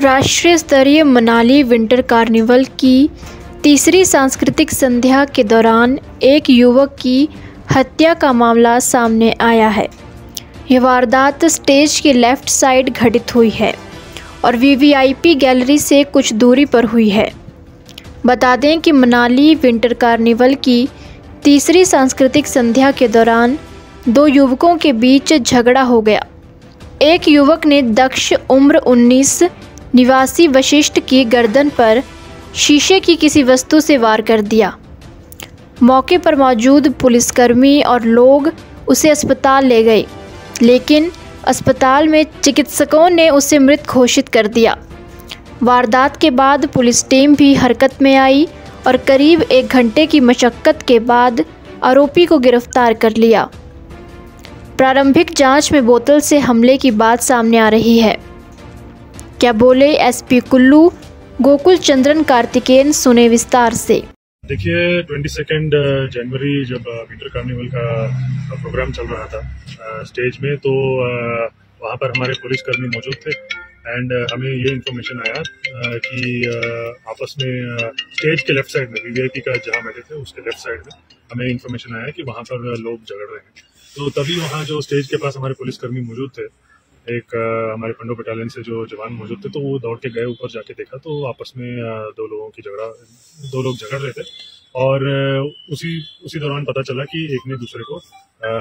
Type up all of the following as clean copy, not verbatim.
राष्ट्रीय स्तरीय Manali winter carnival की तीसरी सांस्कृतिक संध्या के दौरान एक युवक की हत्या का मामला सामने आया है। यह वारदात स्टेज के लेफ्ट साइड घटित हुई है और वीवीआईपी गैलरी से कुछ दूरी पर हुई है। बता दें कि मनाली विंटर कार्निवल की तीसरी सांस्कृतिक संध्या के दौरान दो युवकों के बीच झगड़ा हो गया। एक युवक ने दक्ष उम्र 19 निवासी वशिष्ठ की गर्दन पर शीशे की किसी वस्तु से वार कर दिया। मौके पर मौजूद पुलिसकर्मी और लोग उसे अस्पताल ले गए, लेकिन अस्पताल में चिकित्सकों ने उसे मृत घोषित कर दिया। वारदात के बाद पुलिस टीम भी हरकत में आई और करीब 1 घंटे की मशक्कत के बाद आरोपी को गिरफ्तार कर लिया। प्रारंभिक जांच में बोतल से हमले की बात सामने आ रही है। क्या बोले एसपी कुल्लू गोकुल चंद्रन कार्तिकेयन, सुने विस्तार से। देखिए 22 जनवरी जब विंटर कार्निवल का प्रोग्राम चल रहा था स्टेज में, तो वहाँ पर हमारे पुलिसकर्मी मौजूद थे एंड हमें ये इन्फॉर्मेशन आया कि आपस में स्टेज के लेफ्ट साइड में वीवीआईपी का जहाँ बैठे थे उसके लेफ्ट साइड में हमें इन्फॉर्मेशन आया कि वहाँ पर लोग झगड़ रहे हैं। तो तभी वहाँ जो स्टेज के पास हमारे पुलिसकर्मी मौजूद थे, एक हमारे पंडो बटालियन से जो जवान मौजूद थे, तो वो दौड़ के गए, ऊपर जाके देखा तो आपस में दो लोग झगड़ रहे थे और उसी दौरान पता चला कि एक ने दूसरे को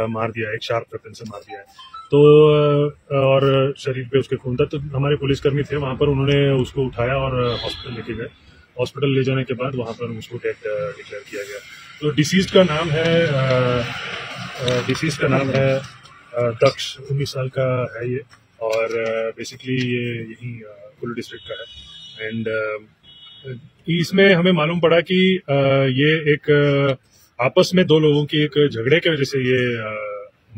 मार दिया, एक शार्प वेपन से मार दिया है। तो और शरीर पे उसके खून था। तो हमारे पुलिसकर्मी थे वहाँ पर, उन्होंने उसको उठाया और हॉस्पिटल लेके गए। हॉस्पिटल ले जाने के बाद वहाँ पर उसको डेड डिक्लेयर किया गया। तो डिसीज का नाम है दक्ष, 19 साल का है ये, और बेसिकली ये यही कुल्लू डिस्ट्रिक्ट का है। एंड इसमें हमें मालूम पड़ा कि ये एक आपस में दो लोगों की एक झगड़े की वजह से ये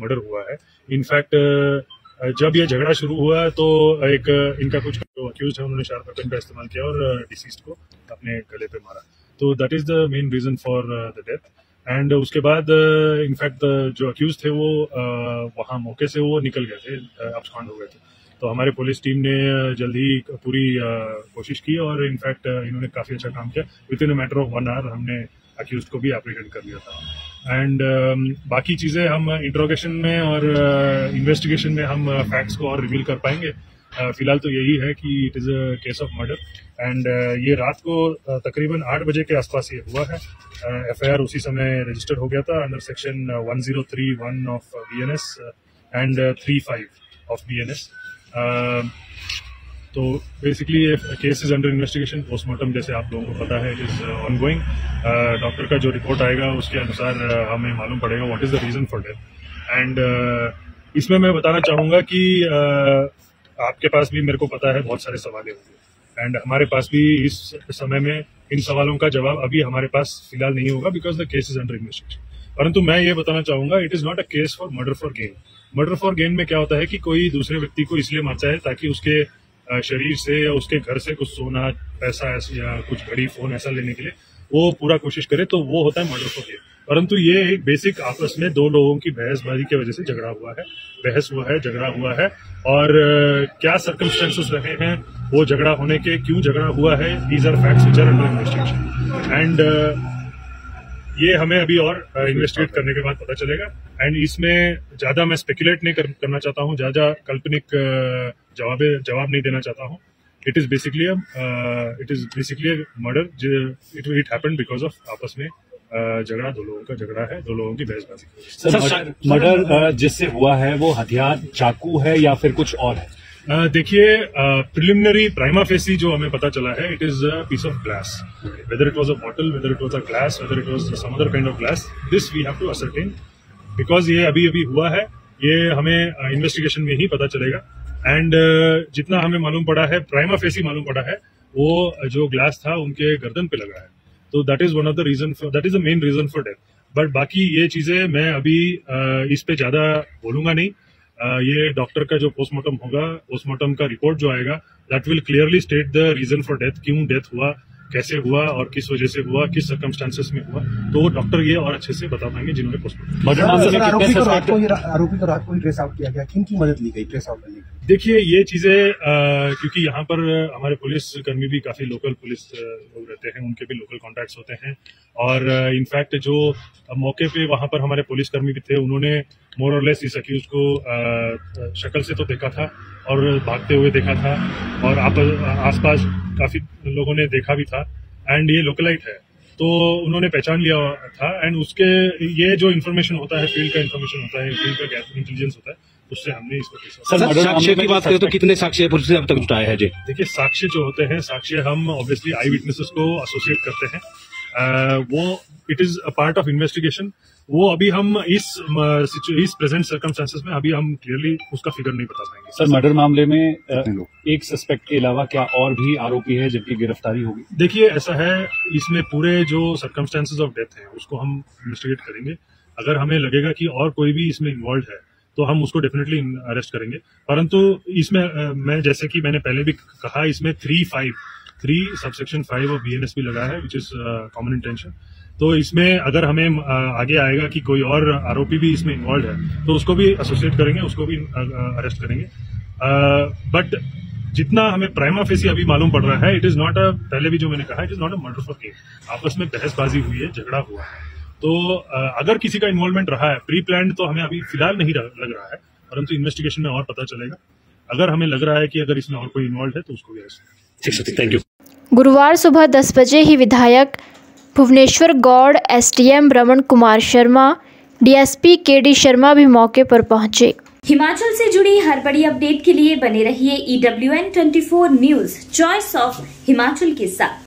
मर्डर हुआ है। इनफैक्ट जब ये झगड़ा शुरू हुआ तो एक इनका कुछ अक्यूज है, उन्होंने शार्प वेपन का इस्तेमाल किया और डिसीज्ड को अपने गले पे मारा। तो that is the main reason for the death. And उसके बाद इनफैक्ट जो अक्यूज थे वो वहाँ मौके से वो निकल गए थे, अब्सकॉन्ड हो गए थे। तो हमारे पुलिस टीम ने जल्द ही पूरी कोशिश की और इनफैक्ट इन्होंने काफी अच्छा काम किया। Within a matter of 1 hour हमने अक्यूज को भी एप्रीहेंड कर लिया था। एंड बाकी चीजें हम इंट्रोगेशन में और इन्वेस्टिगेशन में हम फैक्ट्स को और रिवील कर पाएंगे। फिलहाल तो यही है कि it is a case of murder. And ये रात को तकरीबन 8 बजे के आसपास ये हुआ है। एफआईआर उसी समय रजिस्टर हो गया था under section 1031 of BNS and 35 of BNS. तो बेसिकली ये case is under investigation. Postmortem जैसे आप लोगों को पता है इट इज ऑनगोइंग। डॉक्टर का जो रिपोर्ट आएगा उसके अनुसार हमें मालूम पड़ेगा what is the reason for death. And इसमें मैं बताना चाहूंगा कि आपके पास भी, मेरे को पता है, बहुत सारे सवाल होंगे एंड हमारे पास भी इस समय में इन सवालों का जवाब अभी हमारे पास फिलहाल नहीं होगा because the case is under investigation. परंतु मैं ये बताना चाहूंगा it is not a case for murder for gain. Murder for gain में क्या होता है कि कोई दूसरे व्यक्ति को इसलिए मारता है ताकि उसके शरीर से या उसके घर से कुछ सोना, पैसा या कुछ घड़ी, फोन ऐसा लेने के लिए वो पूरा कोशिश करे, तो वो होता है मर्डर फॉर गेन। परंतु ये एक बेसिक आपस में दो लोगों की बहसबाजी की वजह से झगड़ा हुआ है, झगड़ा हुआ है और क्या सर्कमस्टेंसेस रहे हैं वो झगड़ा होने के, क्यों झगड़ा हुआ है, these are facts which are under investigation. And ये हमें अभी और इन्वेस्टिगेट करने के बाद पता चलेगा। एंड इसमें ज्यादा मैं स्पेकुलेट नहीं करना चाहता हूँ, ज्यादा काल्पनिक जवाब नहीं देना चाहता हूँ। It is basically murder. It happened because of आपस में झगड़ा, दो लोगों का झगड़ा है, दो लोगों की बहसबाजी। सर, मर्डर जिससे हुआ है वो हथियार चाकू है या फिर कुछ और है? देखिए प्रिलिमिनरी प्राइमा फेसी जो हमें पता चला है, it is a piece of glass. Whether it was a bottle, whether it was a glass, whether it was some other kind of glass, this we have to ascertain because ये अभी हुआ है। ये हमें इन्वेस्टिगेशन में ही पता चलेगा। And जितना हमें मालूम पड़ा है, प्राइमा फेसी मालूम पड़ा है, वो जो ग्लास था उनके गर्दन पे लगा है। तो that is one of the reason, that is the main reason for death. But बाकी ये चीजें मैं अभी इस पे ज्यादा बोलूंगा नहीं। ये डॉक्टर का जो पोस्टमार्टम होगा, पोस्टमार्टम का रिपोर्ट जो आएगा, that will clearly state the reason for death, क्यों डेथ हुआ कैसे हुआ और किस वजह से हुआ, किस सर्कमस्टांसेस में हुआ, तो डॉक्टर ये और अच्छे से बता पाएंगे जिन्होंने पोस्टमार्टम। आरोपी को रात को ही ट्रेस आउट किया गया, किनकी मदद ली गई ट्रेस आउट करने की? देखिए ये चीजें क्योंकि यहाँ पर हमारे पुलिस कर्मी भी काफी लोकल पुलिस लोग रहते हैं, उनके भी लोकल कॉन्टैक्ट्स होते हैं और इनफैक्ट जो मौके पे वहां पर हमारे पुलिस कर्मी भी थे, उन्होंने मोर और लेस इस अक्यूज को शक्ल से तो देखा था और भागते हुए देखा था और आसपास काफी लोगों ने देखा भी था एंड ये लोकलाइट है तो उन्होंने पहचान लिया था एंड उसके ये जो इन्फॉर्मेशन होता है, फील्ड का इन्फॉर्मेशन होता है, फील्ड का इंटेलिजेंस होता है, उससे हमने इसको सर साक्ष्य की बात करें तो कितने साक्ष्य पुलिस ने अब तक जुटाए हैं जी? देखिए साक्ष्य जो होते हैं, साक्ष्य हम ऑब्वियसली आई विटनेसेस को एसोसिएट करते हैं, वो it is a part of investigation. वो अभी हम इस प्रेजेंट सर्कमस्टांसेस में अभी हम क्लियरली उसका फिगर नहीं बता पाएंगे। सर मर्डर मामले में एक सस्पेक्ट के अलावा क्या और भी आरोपी है जिनकी गिरफ्तारी होगी? देखिए ऐसा है, इसमें पूरे जो सर्कमस्टांसेस ऑफ डेथ है उसको हम इन्वेस्टिगेट करेंगे। अगर हमें लगेगा कि और कोई भी इसमें इन्वॉल्व है तो हम उसको डेफिनेटली अरेस्ट करेंगे, परंतु इसमें मैं जैसे कि मैंने पहले भी कहा, इसमें 3 सबसेक्शन 5 ऑफ BNSP लगा है विच इज कॉमन इंटेंशन। तो इसमें अगर हमें आगे आएगा कि कोई और आरोपी भी इसमें इन्वॉल्व है तो उसको भी एसोसिएट करेंगे, उसको भी अरेस्ट करेंगे। बट जितना हमें प्राइमा फेसी अभी मालूम पड़ रहा है, इट इज नॉट पहले भी जो मैंने कहा, it is not a murder for case. आपस में बहसबाजी हुई है, झगड़ा हुआ है, तो अगर किसी का इन्वॉल्वमेंट रहा है, प्री प्लान तो हमें अभी फिलहाल नहीं लग रहा है, परंतु इन्वेस्टिगेशन में और पता चलेगा। अगर हमें लग रहा है कि अगर इसमें और कोई इन्वॉल्व है तो उसको भी अरेस्ट। Thank you. गुरुवार सुबह 10 बजे ही विधायक Bhubaneswar Gaur, SDM Raman Kumar Sharma, DSP KD Sharma भी मौके पर पहुंचे। हिमाचल से जुड़ी हर बड़ी अपडेट के लिए बने रहिए EWN 24 news, choice of Himachal के साथ।